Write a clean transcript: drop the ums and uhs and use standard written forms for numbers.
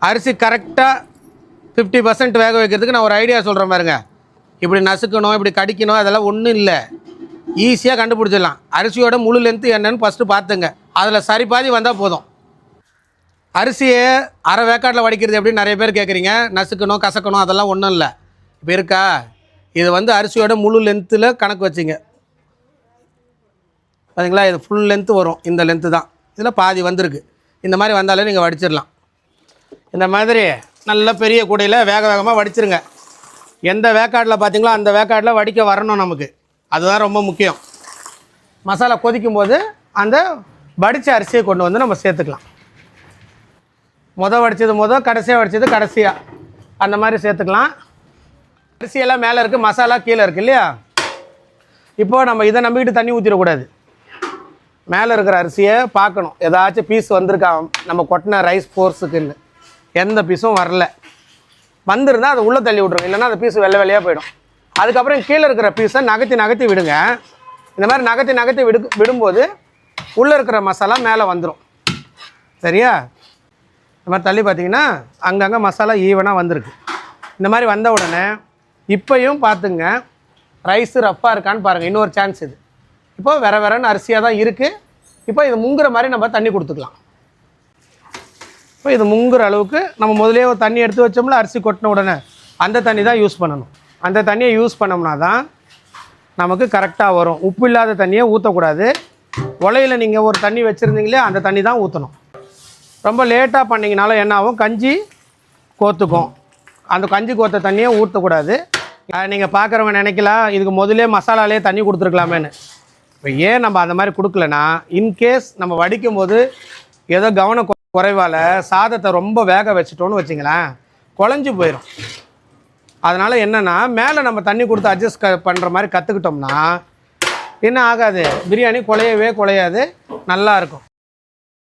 அரிசி கரெக்டாக 50% வேக வைக்கிறதுக்கு நான் ஒரு ஐடியா சொல்கிறேன் பாருங்க. இப்படி நசுக்கணும், இப்படி கடிக்கணும், அதெல்லாம் ஒன்றும் இல்லை. ஈஸியாக கண்டுபிடிச்சிடலாம். அரிசியோட முழு லென்த்து என்னன்னு ஃபஸ்ட்டு பார்த்துங்க. அதில் சரி பாதி வந்தால் போதும். அரிசியை அரை வேக்காட்டில் வடிக்கிறது எப்படி நிறைய பேர் கேட்குறீங்க. நசுக்கணும், கசக்கணும், அதெல்லாம் ஒன்றும் இல்லை. இப்போ இருக்கா, இது அரிசியோட முழு லென்த்தில் கணக்கு வச்சிங்க. பார்த்தீங்களா, இது ஃபுல் லென்த்து வரும். இந்த லென்த்து தான், இதில் பாதி வந்திருக்கு. இந்த மாதிரி வந்தாலே நீங்கள் வடிச்சிடலாம். இந்த மாதிரி நல்ல பெரிய கூடையில் வேக வேகமாக வடிச்சிருங்க. எந்த வேக்காட்டில் பார்த்தீங்களோ அந்த வேக்காட்டில் வடிக்க வரணும் நமக்கு. அதுதான் ரொம்ப முக்கியம். மசாலா கொதிக்கும் போது அந்த வடித்த அரிசியை கொண்டு வந்து நம்ம சேர்த்துக்கலாம். வடித்தது கடைசியாக வடித்தது கடைசியாக, அந்த மாதிரி சேர்த்துக்கலாம். அரிசியெல்லாம் மேலே இருக்குது, மசாலா கீழே இருக்குது இல்லையா. இப்போது நம்ம இதை நம்பிக்கிட்டு தண்ணி ஊற்றிடக்கூடாது. மேலே இருக்கிற அரிசியை பார்க்கணும், ஏதாச்சும் பீஸ் வந்திருக்கா நம்ம கொட்டின ரைஸ் ஃபோர்ஸுக்குன்னு. எந்த பீஸும் வரல. வந்திருந்தால் அதை உள்ளே தள்ளி விட்ருங்க, இல்லைன்னா அந்த பீஸ் வெள்ளை வெள்ளையாக போயிடும். அதுக்கப்புறம் கீழே இருக்கிற பீஸை நகர்த்தி விடுங்க. இந்த மாதிரி நகர்த்தி விடும்போது உள்ளே இருக்கிற மசாலா மேலே வந்துடும். சரியா? இந்த மாதிரி தள்ளி பார்த்தீங்கன்னா அங்கங்கே மசாலா ஈவனாக வந்திருக்கு. இந்த மாதிரி வந்த உடனே இப்போயும் பார்த்துங்க, ரைஸு ரஃப்பாக இருக்கான்னு பாருங்கள். இன்னொரு சான்ஸ் இது. இப்போ வேறன்னு அரிசியாக தான் இருக்குது. இப்போ இது முங்குற மாதிரி நம்ம தண்ணி கொடுத்துக்கலாம். இப்போ இது முங்குற அளவுக்கு நம்ம முதலே ஒரு தண்ணி எடுத்து வச்சோம்ல, அரிசி கொட்டின உடனே அந்த தண்ணி தான் யூஸ் பண்ணணும். அந்த தண்ணியை யூஸ் பண்ணோம்னா தான் நமக்கு கரெக்டாக வரும். உப்பு இல்லாத தண்ணியை ஊற்றக்கூடாது. உலையில் நீங்கள் ஒரு தண்ணி வச்சுருந்தீங்களே அந்த தண்ணி தான் ஊற்றணும். ரொம்ப லேட்டாக பண்ணிங்கனாலும் என்ன ஆகும், கஞ்சி கோத்துக்கும். அந்த கஞ்சி கோத்த தண்ணியை ஊற்றக்கூடாது. நீங்கள் பார்க்குறவங்க நினைக்கலாம் இதுக்கு முதலே மசாலாலே தண்ணி கொடுத்துருக்கலாமேன்னு. இப்போ ஏன் நம்ம அந்த மாதிரி கொடுக்கலன்னா, இன்கேஸ் நம்ம வடிக்கும் போது ஏதோ கவன குறைவால் சாதத்தை ரொம்ப வேக வச்சிட்டோன்னு வச்சிங்களேன், குழஞ்சி போயிடும். அதனால் என்னென்னா, மேலே நம்ம தண்ணி கொடுத்து அட்ஜஸ்ட் பண்ணுற மாதிரி கற்றுக்கிட்டோம்னா என்ன ஆகாது, பிரியாணி குழையவே குழையாது, நல்லாயிருக்கும்.